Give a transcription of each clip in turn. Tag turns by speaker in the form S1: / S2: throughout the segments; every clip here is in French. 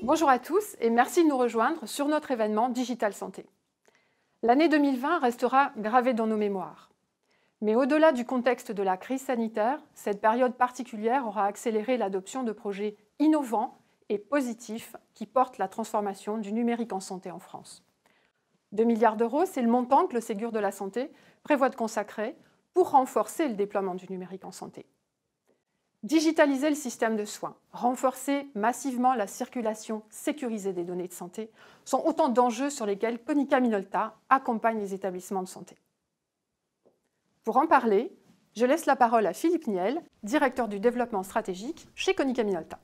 S1: Bonjour à tous et merci de nous rejoindre sur notre événement Digital Santé. L'année 2020 restera gravée dans nos mémoires. Mais au-delà du contexte de la crise sanitaire, cette période particulière aura accéléré l'adoption de projets innovants et positifs qui portent la transformation du numérique en santé en France. 2 milliards d'euros, c'est le montant que le Ségur de la Santé prévoit de consacrer pour renforcer le déploiement du numérique en santé. Digitaliser le système de soins, renforcer massivement la circulation sécurisée des données de santé sont autant d'enjeux sur lesquels Konica Minolta accompagne les établissements de santé. Pour en parler, je laisse la parole à Philippe Niel, directeur du développement stratégique chez Konica Minolta.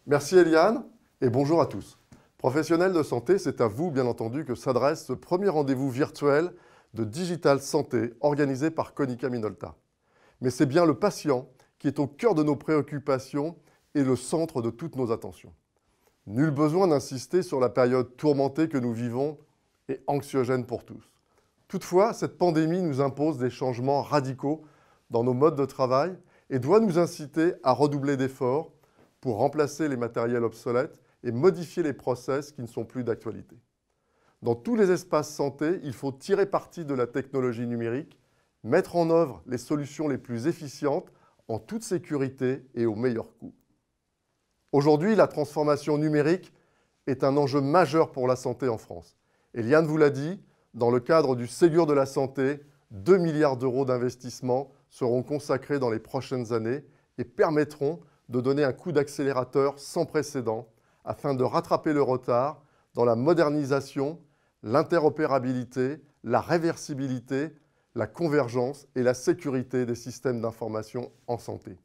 S2: Merci Eliane et bonjour à tous. Professionnels de santé, c'est à vous bien entendu que s'adresse ce premier rendez-vous virtuel de Digital Santé organisé par Konica Minolta. Mais c'est bien le patient qui est au cœur de nos préoccupations et le centre de toutes nos attentions. Nul besoin d'insister sur la période tourmentée que nous vivons et anxiogène pour tous. Toutefois, cette pandémie nous impose des changements radicaux dans nos modes de travail et doit nous inciter à redoubler d'efforts pour remplacer les matériels obsolètes et modifier les process qui ne sont plus d'actualité. Dans tous les espaces santé, il faut tirer parti de la technologie numérique, mettre en œuvre les solutions les plus efficientes en toute sécurité et au meilleur coût. Aujourd'hui, la transformation numérique est un enjeu majeur pour la santé en France. Eliane vous l'a dit, dans le cadre du Ségur de la Santé, 2 milliards d'euros d'investissement seront consacrés dans les prochaines années et permettront de donner un coup d'accélérateur sans précédent afin de rattraper le retard dans la modernisation, l'interopérabilité, la réversibilité, la convergence et la sécurité des systèmes d'information en santé.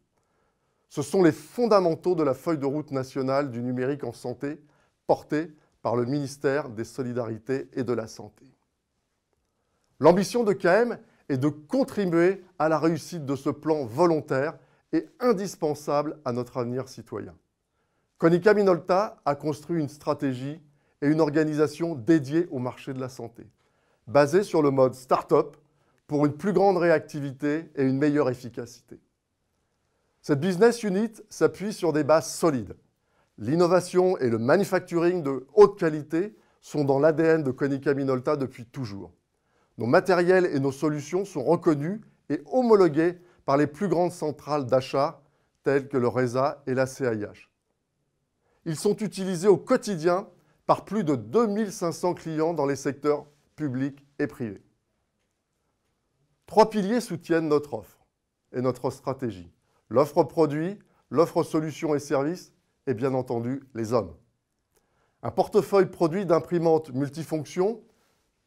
S2: Ce sont les fondamentaux de la feuille de route nationale du numérique en santé portée par le ministère des Solidarités et de la Santé. L'ambition de KM est de contribuer à la réussite de ce plan volontaire et indispensable à notre avenir citoyen. Konica Minolta a construit une stratégie et une organisation dédiée au marché de la santé, basée sur le mode start-up, pour une plus grande réactivité et une meilleure efficacité. Cette business unit s'appuie sur des bases solides. L'innovation et le manufacturing de haute qualité sont dans l'ADN de Konica Minolta depuis toujours. Nos matériels et nos solutions sont reconnus et homologués par les plus grandes centrales d'achat, telles que le RESA et la CIH. Ils sont utilisés au quotidien par plus de 2500 clients dans les secteurs publics et privés. 3 piliers soutiennent notre offre et notre stratégie. L'offre produit, l'offre solutions et services et bien entendu les hommes. Un portefeuille produit d'imprimantes multifonctions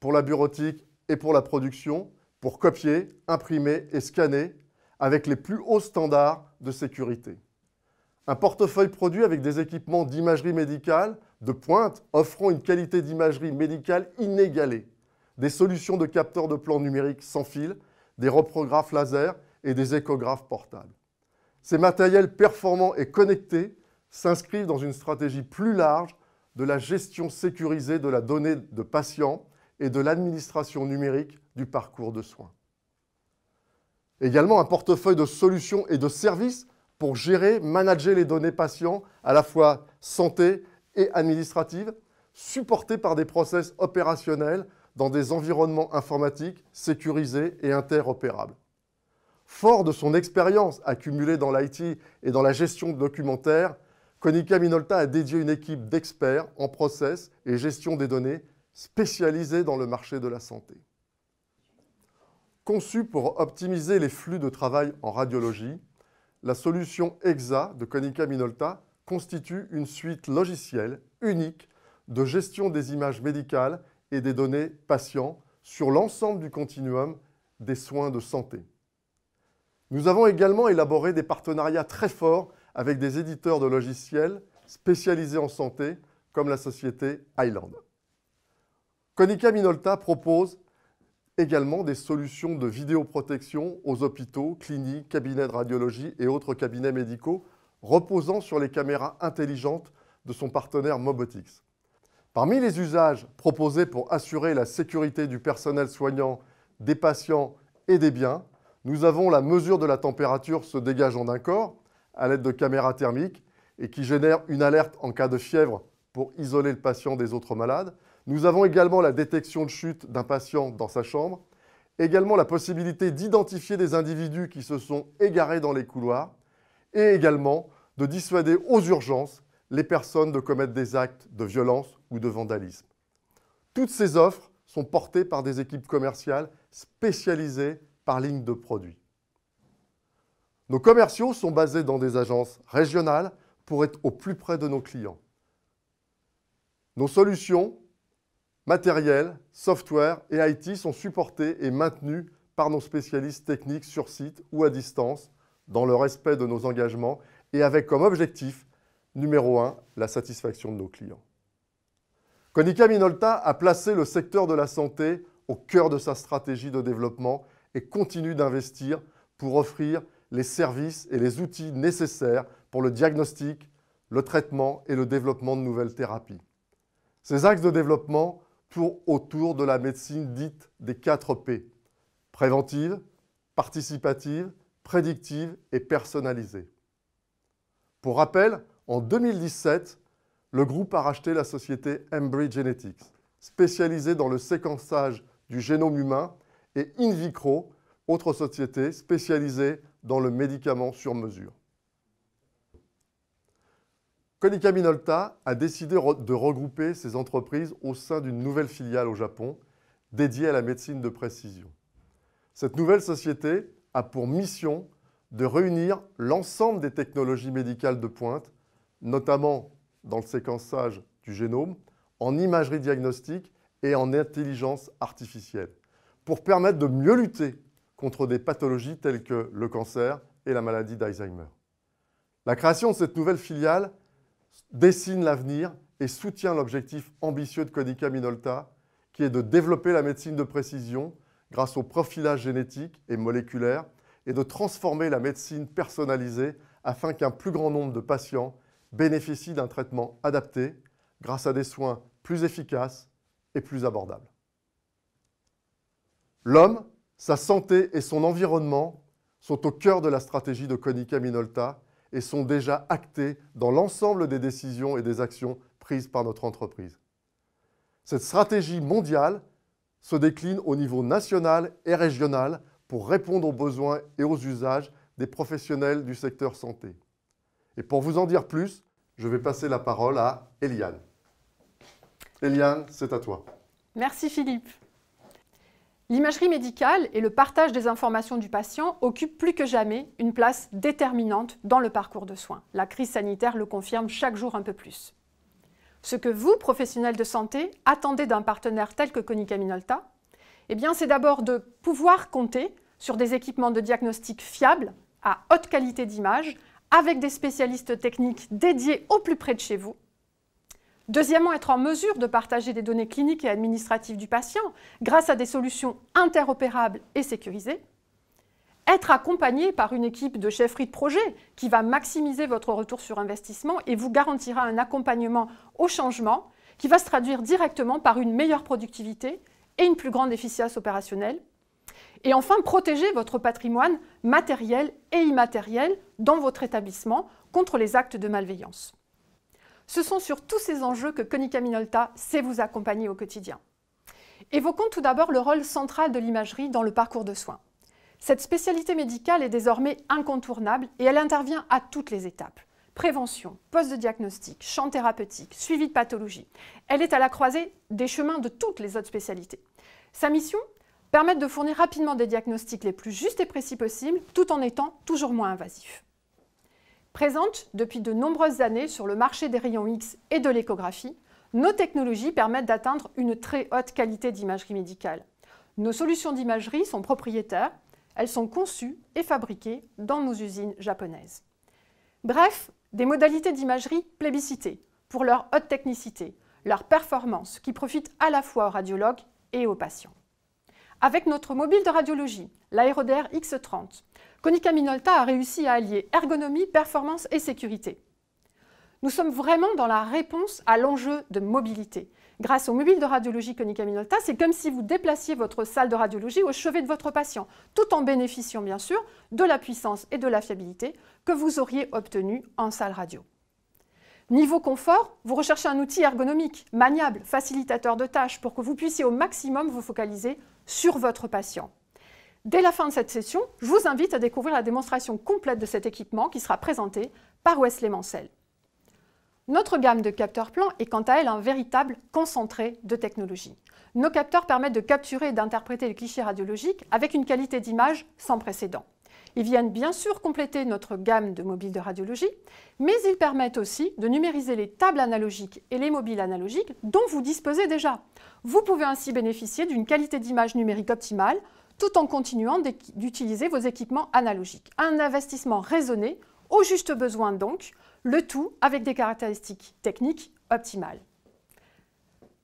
S2: pour la bureautique et pour la production, pour copier, imprimer et scanner avec les plus hauts standards de sécurité. Un portefeuille produit avec des équipements d'imagerie médicale de pointe offrant une qualité d'imagerie médicale inégalée, des solutions de capteurs de plan numérique sans fil, des reprographes laser et des échographes portables. Ces matériels performants et connectés s'inscrivent dans une stratégie plus large de la gestion sécurisée de la donnée de patients et de l'administration numérique du parcours de soins. Également un portefeuille de solutions et de services pour gérer, manager les données patients à la fois santé et administratives, supportés par des process opérationnels dans des environnements informatiques sécurisés et interopérables. Fort de son expérience accumulée dans l'IT et dans la gestion de documentaire, Konica Minolta a dédié une équipe d'experts en process et gestion des données spécialisée dans le marché de la santé. Conçue pour optimiser les flux de travail en radiologie, la solution EXA de Konica Minolta constitue une suite logicielle unique de gestion des images médicales et des données patients sur l'ensemble du continuum des soins de santé. Nous avons également élaboré des partenariats très forts avec des éditeurs de logiciels spécialisés en santé, comme la société Highland. Konica Minolta propose également des solutions de vidéoprotection aux hôpitaux, cliniques, cabinets de radiologie et autres cabinets médicaux, reposant sur les caméras intelligentes de son partenaire Mobotix. Parmi les usages proposés pour assurer la sécurité du personnel soignant, des patients et des biens, nous avons la mesure de la température se dégageant d'un corps à l'aide de caméras thermiques et qui génère une alerte en cas de fièvre pour isoler le patient des autres malades. Nous avons également la détection de chute d'un patient dans sa chambre, également la possibilité d'identifier des individus qui se sont égarés dans les couloirs et également de dissuader aux urgences les personnes de commettre des actes de violence ou de vandalisme. Toutes ces offres sont portées par des équipes commerciales spécialisées par ligne de produits. Nos commerciaux sont basés dans des agences régionales pour être au plus près de nos clients. Nos solutions, matériel, software et IT sont supportés et maintenus par nos spécialistes techniques sur site ou à distance, dans le respect de nos engagements et avec comme objectif numéro 1, la satisfaction de nos clients. Konica Minolta a placé le secteur de la santé au cœur de sa stratégie de développement et continue d'investir pour offrir les services et les outils nécessaires pour le diagnostic, le traitement et le développement de nouvelles thérapies. Ces axes de développement tournent autour de la médecine dite des 4 P, préventive, participative, prédictive et personnalisée. Pour rappel, en 2017, le groupe a racheté la société Embry Genetics, spécialisée dans le séquençage du génome humain, et Invicro, autre société spécialisée dans le médicament sur mesure. Konica Minolta a décidé de regrouper ces entreprises au sein d'une nouvelle filiale au Japon, dédiée à la médecine de précision. Cette nouvelle société a pour mission de réunir l'ensemble des technologies médicales de pointe, notamment dans le séquençage du génome, en imagerie diagnostique et en intelligence artificielle, pour permettre de mieux lutter contre des pathologies telles que le cancer et la maladie d'Alzheimer. La création de cette nouvelle filiale dessine l'avenir et soutient l'objectif ambitieux de Konica Minolta, qui est de développer la médecine de précision grâce au profilage génétique et moléculaire et de transformer la médecine personnalisée afin qu'un plus grand nombre de patients bénéficient d'un traitement adapté grâce à des soins plus efficaces et plus abordables. L'homme, sa santé et son environnement sont au cœur de la stratégie de Konica Minolta et sont déjà actés dans l'ensemble des décisions et des actions prises par notre entreprise. Cette stratégie mondiale se décline au niveau national et régional pour répondre aux besoins et aux usages des professionnels du secteur santé. Et pour vous en dire plus, je vais passer la parole à Eliane. Eliane, c'est à toi.
S1: Merci Philippe. L'imagerie médicale et le partage des informations du patient occupent plus que jamais une place déterminante dans le parcours de soins. La crise sanitaire le confirme chaque jour un peu plus. Ce que vous, professionnels de santé, attendez d'un partenaire tel que Konica Minolta, eh bien, c'est d'abord de pouvoir compter sur des équipements de diagnostic fiables, à haute qualité d'image, avec des spécialistes techniques dédiés au plus près de chez vous. Deuxièmement, être en mesure de partager des données cliniques et administratives du patient grâce à des solutions interopérables et sécurisées. Être accompagné par une équipe de chefferie de projet qui va maximiser votre retour sur investissement et vous garantira un accompagnement au changement qui va se traduire directement par une meilleure productivité et une plus grande efficience opérationnelle. Et enfin, protéger votre patrimoine matériel et immatériel dans votre établissement contre les actes de malveillance. Ce sont sur tous ces enjeux que Konica Minolta sait vous accompagner au quotidien. Évoquons tout d'abord le rôle central de l'imagerie dans le parcours de soins. Cette spécialité médicale est désormais incontournable et elle intervient à toutes les étapes. Prévention, poste de diagnostic, champ thérapeutique, suivi de pathologie. Elle est à la croisée des chemins de toutes les autres spécialités. Sa mission ? Permettre de fournir rapidement des diagnostics les plus justes et précis possibles, tout en étant toujours moins invasifs. Présente depuis de nombreuses années sur le marché des rayons X et de l'échographie, nos technologies permettent d'atteindre une très haute qualité d'imagerie médicale. Nos solutions d'imagerie sont propriétaires, elles sont conçues et fabriquées dans nos usines japonaises. Bref, des modalités d'imagerie plébiscitées pour leur haute technicité, leur performance qui profitent à la fois aux radiologues et aux patients. Avec notre mobile de radiologie, l'Aérodère X30, Konica Minolta a réussi à allier ergonomie, performance et sécurité. Nous sommes vraiment dans la réponse à l'enjeu de mobilité. Grâce au mobile de radiologie Konica Minolta, c'est comme si vous déplaciez votre salle de radiologie au chevet de votre patient, tout en bénéficiant bien sûr de la puissance et de la fiabilité que vous auriez obtenues en salle radio. Niveau confort, vous recherchez un outil ergonomique, maniable, facilitateur de tâches pour que vous puissiez au maximum vous focaliser sur votre patient. Dès la fin de cette session, je vous invite à découvrir la démonstration complète de cet équipement qui sera présentée par Wesley Mansell. Notre gamme de capteurs plans est quant à elle un véritable concentré de technologie. Nos capteurs permettent de capturer et d'interpréter les clichés radiologiques avec une qualité d'image sans précédent. Ils viennent bien sûr compléter notre gamme de mobiles de radiologie, mais ils permettent aussi de numériser les tables analogiques et les mobiles analogiques dont vous disposez déjà. Vous pouvez ainsi bénéficier d'une qualité d'image numérique optimale tout en continuant d'utiliser vos équipements analogiques. Un investissement raisonné, au juste besoin donc, le tout avec des caractéristiques techniques optimales.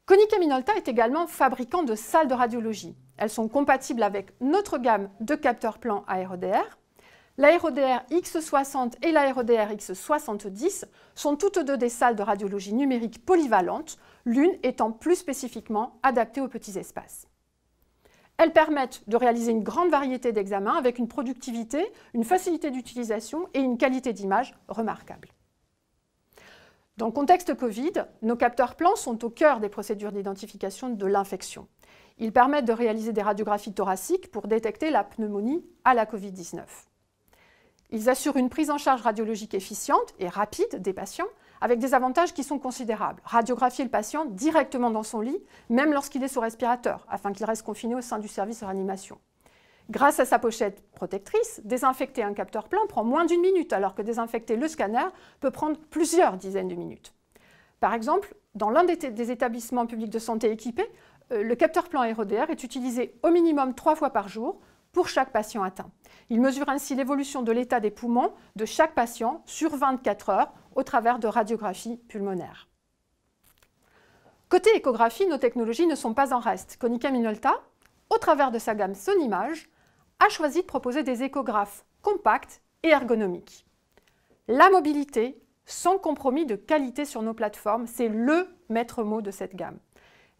S1: Konica Minolta est également fabricant de salles de radiologie. Elles sont compatibles avec notre gamme de capteurs plans AeroDR. L'AeroDR X60 et l'AeroDR X70 sont toutes deux des salles de radiologie numérique polyvalentes, l'une étant plus spécifiquement adaptée aux petits espaces. Elles permettent de réaliser une grande variété d'examens avec une productivité, une facilité d'utilisation et une qualité d'image remarquable. Dans le contexte Covid, nos capteurs plans sont au cœur des procédures d'identification de l'infection. Ils permettent de réaliser des radiographies thoraciques pour détecter la pneumonie à la Covid-19. Ils assurent une prise en charge radiologique efficiente et rapide des patients, avec des avantages qui sont considérables. Radiographier le patient directement dans son lit, même lorsqu'il est sous respirateur, afin qu'il reste confiné au sein du service de réanimation. Grâce à sa pochette protectrice, désinfecter un capteur plein prend moins d'1 minute, alors que désinfecter le scanner peut prendre plusieurs dizaines de minutes. Par exemple, dans l'un des établissements publics de santé équipés, le capteur plan AeroDR est utilisé au minimum 3 fois par jour pour chaque patient atteint. Il mesure ainsi l'évolution de l'état des poumons de chaque patient sur 24 heures au travers de radiographies pulmonaires. Côté échographie, nos technologies ne sont pas en reste. Konica Minolta, au travers de sa gamme Sonimage, a choisi de proposer des échographes compacts et ergonomiques. La mobilité, sans compromis de qualité sur nos plateformes, c'est le maître mot de cette gamme.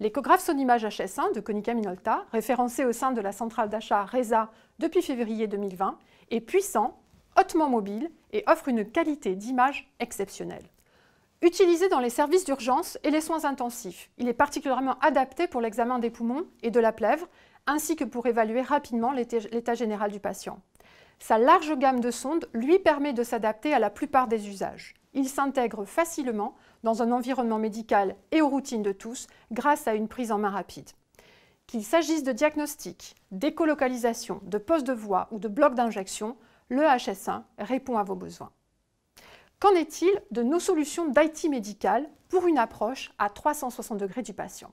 S1: L'échographe Sonimage HS1 de Konica Minolta, référencé au sein de la centrale d'achat RESA depuis février 2020, est puissant, hautement mobile et offre une qualité d'image exceptionnelle. Utilisé dans les services d'urgence et les soins intensifs, il est particulièrement adapté pour l'examen des poumons et de la plèvre, ainsi que pour évaluer rapidement l'état général du patient. Sa large gamme de sondes lui permet de s'adapter à la plupart des usages. Il s'intègre facilement dans un environnement médical et aux routines de tous grâce à une prise en main rapide. Qu'il s'agisse de diagnostic, d'écolocalisation, de pose de voix ou de bloc d'injection, le HS1 répond à vos besoins. Qu'en est-il de nos solutions d'IT médical pour une approche à 360 degrés du patient?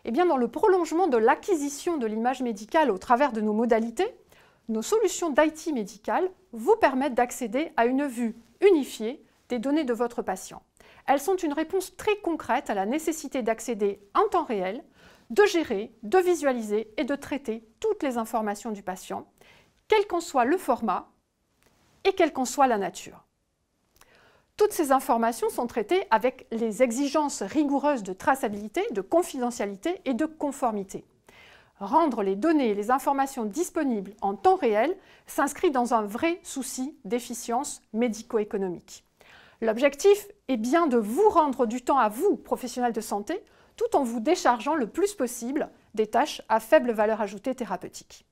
S1: Eh bien, dans le prolongement de l'acquisition de l'image médicale au travers de nos modalités, nos solutions d'IT médical vous permettent d'accéder à une vue unifiée des données de votre patient. Elles sont une réponse très concrète à la nécessité d'accéder en temps réel, de gérer, de visualiser et de traiter toutes les informations du patient, quel qu'en soit le format et quelle qu'en soit la nature. Toutes ces informations sont traitées avec les exigences rigoureuses de traçabilité, de confidentialité et de conformité. Rendre les données et les informations disponibles en temps réel s'inscrit dans un vrai souci d'efficience médico-économique. L'objectif est bien de vous rendre du temps à vous, professionnels de santé, tout en vous déchargeant le plus possible des tâches à faible valeur ajoutée thérapeutique.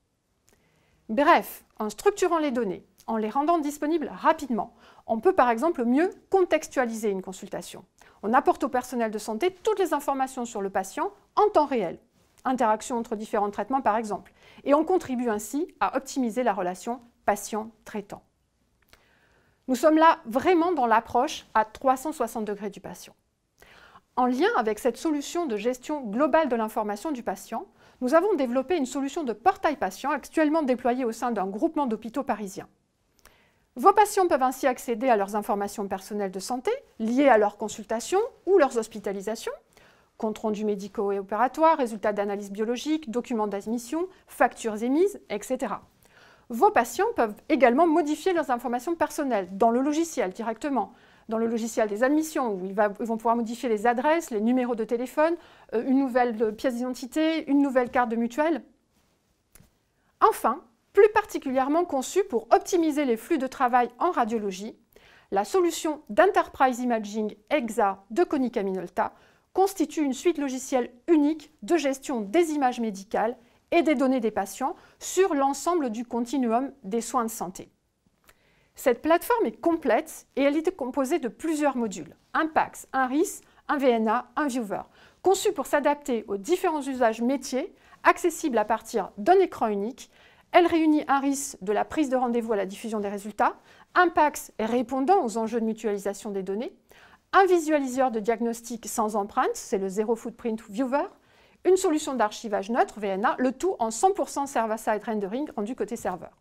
S1: Bref, en structurant les données, en les rendant disponibles rapidement, on peut par exemple mieux contextualiser une consultation. On apporte au personnel de santé toutes les informations sur le patient en temps réel, interaction entre différents traitements par exemple, et on contribue ainsi à optimiser la relation patient-traitant. Nous sommes là vraiment dans l'approche à 360 degrés du patient. En lien avec cette solution de gestion globale de l'information du patient, nous avons développé une solution de portail patient actuellement déployée au sein d'un groupement d'hôpitaux parisiens. Vos patients peuvent ainsi accéder à leurs informations personnelles de santé liées à leurs consultations ou leurs hospitalisations, comptes rendus médicaux et opératoires, résultats d'analyse biologique, documents d'admission, factures émises, etc. Vos patients peuvent également modifier leurs informations personnelles dans le logiciel directement, dans le logiciel des admissions où ils vont pouvoir modifier les adresses, les numéros de téléphone, une nouvelle pièce d'identité, une nouvelle carte de mutuelle. Enfin, plus particulièrement conçu pour optimiser les flux de travail en radiologie, La solution d'Enterprise Imaging EXA de Konica Minolta constitue une suite logicielle unique de gestion des images médicales et des données des patients sur l'ensemble du continuum des soins de santé. Cette plateforme est complète et elle est composée de plusieurs modules, un PACS, un RIS, un VNA, un Viewer, conçus pour s'adapter aux différents usages métiers, accessibles à partir d'un écran unique. Elle réunit un RIS de la prise de rendez-vous à la diffusion des résultats, un PACS répondant aux enjeux de mutualisation des données, un visualiseur de diagnostic sans empreinte, c'est le Zero Footprint Viewer, une solution d'archivage neutre, VNA, le tout en 100% server-side rendering rendu côté serveur.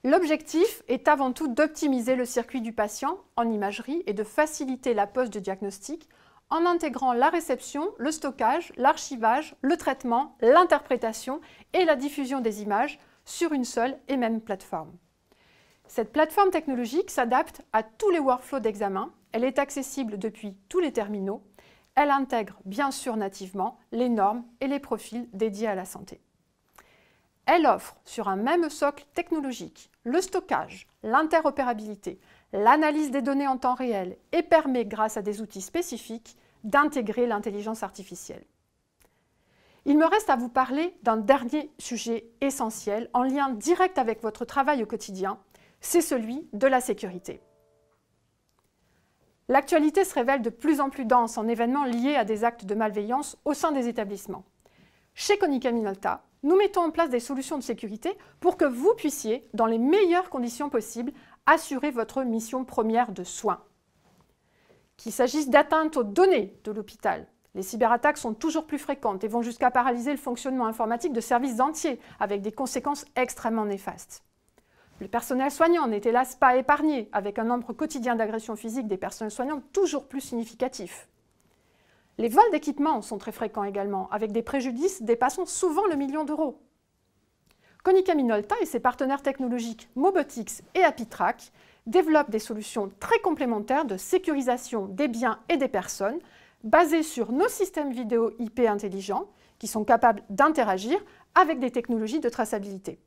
S1: L'objectif est avant tout d'optimiser le circuit du patient en imagerie et de faciliter la pose de diagnostic en intégrant la réception, le stockage, l'archivage, le traitement, l'interprétation et la diffusion des images sur une seule et même plateforme. Cette plateforme technologique s'adapte à tous les workflows d'examen, elle est accessible depuis tous les terminaux, elle intègre bien sûr nativement les normes et les profils dédiés à la santé. Elle offre sur un même socle technologique le stockage, l'interopérabilité, l'analyse des données en temps réel et permet, grâce à des outils spécifiques, d'intégrer l'intelligence artificielle. Il me reste à vous parler d'un dernier sujet essentiel en lien direct avec votre travail au quotidien, c'est celui de la sécurité. L'actualité se révèle de plus en plus dense en événements liés à des actes de malveillance au sein des établissements. Chez Konica Minolta, nous mettons en place des solutions de sécurité pour que vous puissiez, dans les meilleures conditions possibles, assurer votre mission première de soins. Qu'il s'agisse d'atteintes aux données de l'hôpital, les cyberattaques sont toujours plus fréquentes et vont jusqu'à paralyser le fonctionnement informatique de services entiers avec des conséquences extrêmement néfastes. Le personnel soignant n'est hélas pas épargné, avec un nombre quotidien d'agressions physiques des personnels soignants toujours plus significatif. Les vols d'équipements sont très fréquents également, avec des préjudices dépassant souvent le million d'euros. Konica Minolta et ses partenaires technologiques Mobotix et Apitrack développent des solutions très complémentaires de sécurisation des biens et des personnes, basées sur nos systèmes vidéo IP intelligents, qui sont capables d'interagir avec des technologies de traçabilité.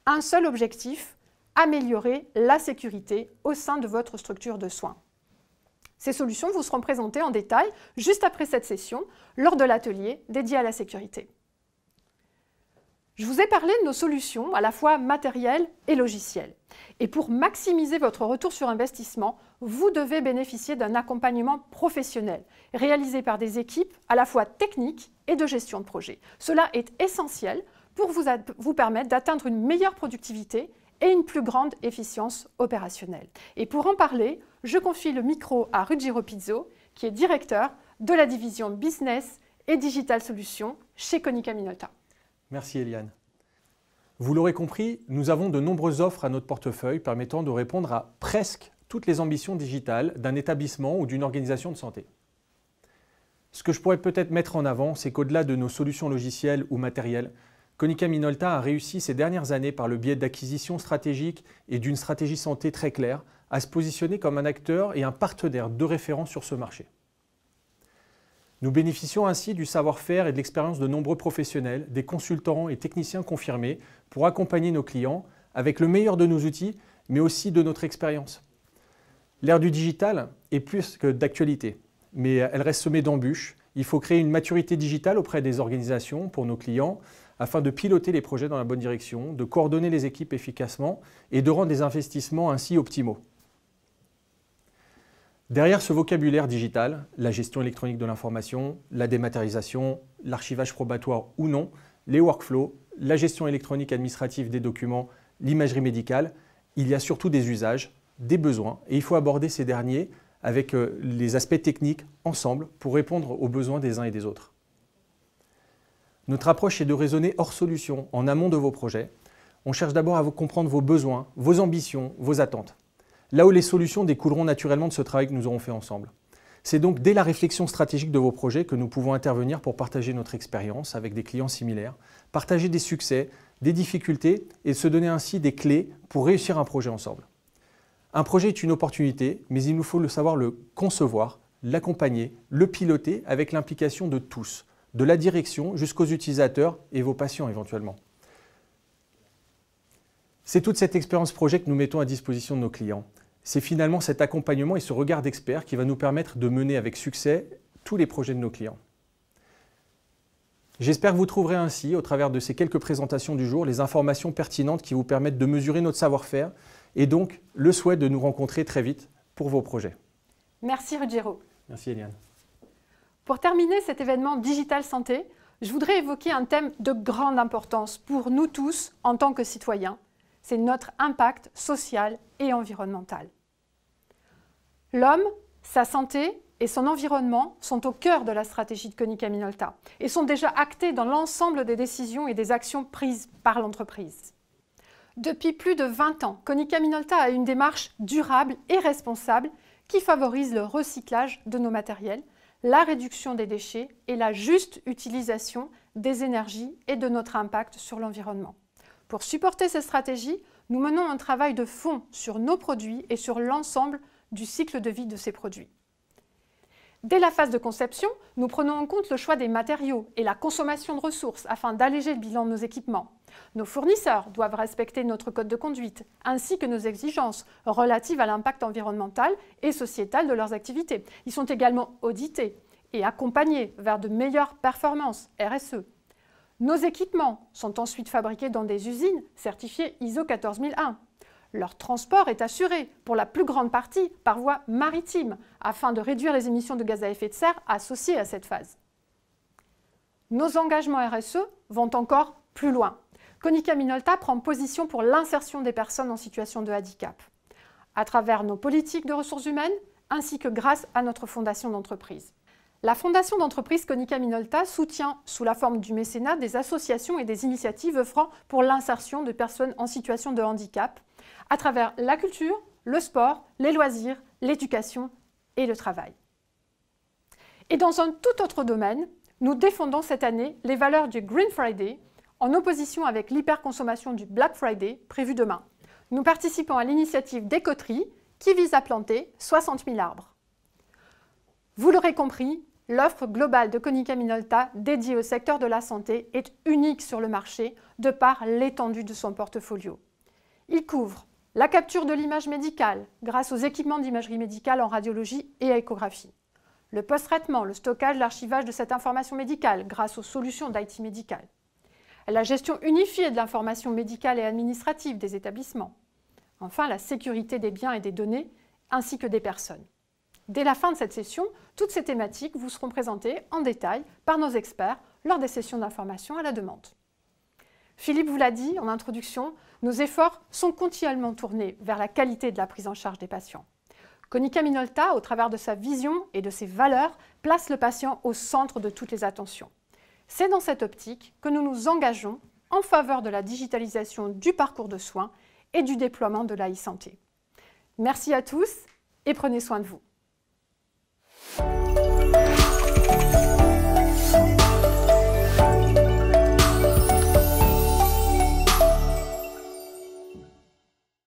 S1: Un seul objectif, améliorer la sécurité au sein de votre structure de soins. Ces solutions vous seront présentées en détail juste après cette session, lors de l'atelier dédié à la sécurité. Je vous ai parlé de nos solutions à la fois matérielles et logicielles. Et pour maximiser votre retour sur investissement, vous devez bénéficier d'un accompagnement professionnel, réalisé par des équipes à la fois techniques et de gestion de projet. Cela est essentiel pour vous permettre d'atteindre une meilleure productivité et une plus grande efficience opérationnelle. Et pour en parler, je confie le micro à Ruggiero Pizzo, qui est directeur de la division Business et Digital Solutions chez Konica Minolta.
S3: Merci Eliane. Vous l'aurez compris, nous avons de nombreuses offres à notre portefeuille permettant de répondre à presque toutes les ambitions digitales d'un établissement ou d'une organisation de santé. Ce que je pourrais peut-être mettre en avant, c'est qu'au-delà de nos solutions logicielles ou matérielles, Konica Minolta a réussi ces dernières années par le biais d'acquisitions stratégiques et d'une stratégie santé très claire à se positionner comme un acteur et un partenaire de référence sur ce marché. Nous bénéficions ainsi du savoir-faire et de l'expérience de nombreux professionnels, des consultants et techniciens confirmés pour accompagner nos clients avec le meilleur de nos outils, mais aussi de notre expérience. L'ère du digital est plus que d'actualité, mais elle reste semée d'embûches. Il faut créer une maturité digitale auprès des organisations pour nos clients afin de piloter les projets dans la bonne direction, de coordonner les équipes efficacement et de rendre les investissements ainsi optimaux. Derrière ce vocabulaire digital, la gestion électronique de l'information, la dématérialisation, l'archivage probatoire ou non, les workflows, la gestion électronique administrative des documents, l'imagerie médicale, il y a surtout des usages, des besoins et il faut aborder ces derniers avec les aspects techniques ensemble pour répondre aux besoins des uns et des autres. Notre approche est de raisonner hors solution, en amont de vos projets. On cherche d'abord à comprendre vos besoins, vos ambitions, vos attentes. Là où les solutions découleront naturellement de ce travail que nous aurons fait ensemble. C'est donc dès la réflexion stratégique de vos projets que nous pouvons intervenir pour partager notre expérience avec des clients similaires, partager des succès, des difficultés et se donner ainsi des clés pour réussir un projet ensemble. Un projet est une opportunité, mais il nous faut savoir le concevoir, l'accompagner, le piloter avec l'implication de tous, de la direction jusqu'aux utilisateurs et vos patients éventuellement. C'est toute cette expérience projet que nous mettons à disposition de nos clients. C'est finalement cet accompagnement et ce regard d'expert qui va nous permettre de mener avec succès tous les projets de nos clients. J'espère que vous trouverez ainsi, au travers de ces quelques présentations du jour, les informations pertinentes qui vous permettent de mesurer notre savoir-faire et donc le souhait de nous rencontrer très vite pour vos projets.
S1: Merci Ruggiero.
S3: Merci Eliane.
S1: Pour terminer cet événement Digital Santé, je voudrais évoquer un thème de grande importance pour nous tous en tant que citoyens. C'est notre impact social et environnemental. L'homme, sa santé et son environnement sont au cœur de la stratégie de Konica Minolta et sont déjà actés dans l'ensemble des décisions et des actions prises par l'entreprise. Depuis plus de 20 ans, Konica Minolta a une démarche durable et responsable qui favorise le recyclage de nos matériels, la réduction des déchets et la juste utilisation des énergies et de notre impact sur l'environnement. Pour supporter ces stratégies, nous menons un travail de fond sur nos produits et sur l'ensemble du cycle de vie de ces produits. Dès la phase de conception, nous prenons en compte le choix des matériaux et la consommation de ressources afin d'alléger le bilan de nos équipements. Nos fournisseurs doivent respecter notre code de conduite, ainsi que nos exigences relatives à l'impact environnemental et sociétal de leurs activités. Ils sont également audités et accompagnés vers de meilleures performances RSE. Nos équipements sont ensuite fabriqués dans des usines certifiées ISO 14001. Leur transport est assuré, pour la plus grande partie, par voie maritime, afin de réduire les émissions de gaz à effet de serre associées à cette phase. Nos engagements RSE vont encore plus loin. Konica Minolta prend position pour l'insertion des personnes en situation de handicap, à travers nos politiques de ressources humaines, ainsi que grâce à notre fondation d'entreprise. La fondation d'entreprise Konica Minolta soutient, sous la forme du mécénat, des associations et des initiatives œuvrant pour l'insertion de personnes en situation de handicap, à travers la culture, le sport, les loisirs, l'éducation et le travail. Et dans un tout autre domaine, nous défendons cette année les valeurs du Green Friday, en opposition avec l'hyperconsommation du Black Friday prévu demain. Nous participons à l'initiative d'Écoterie qui vise à planter 60 000 arbres. Vous l'aurez compris, l'offre globale de Konica Minolta dédiée au secteur de la santé est unique sur le marché de par l'étendue de son portfolio. Il couvre la capture de l'image médicale grâce aux équipements d'imagerie médicale en radiologie et à échographie, le post-traitement, le stockage, l'archivage de cette information médicale grâce aux solutions d'IT médical, la gestion unifiée de l'information médicale et administrative des établissements, enfin la sécurité des biens et des données ainsi que des personnes. Dès la fin de cette session, toutes ces thématiques vous seront présentées en détail par nos experts lors des sessions d'information à la demande. Philippe vous l'a dit en introduction, nos efforts sont continuellement tournés vers la qualité de la prise en charge des patients. Konica Minolta, au travers de sa vision et de ses valeurs, place le patient au centre de toutes les attentions. C'est dans cette optique que nous nous engageons en faveur de la digitalisation du parcours de soins et du déploiement de la e-santé. Merci à tous et prenez soin de vous.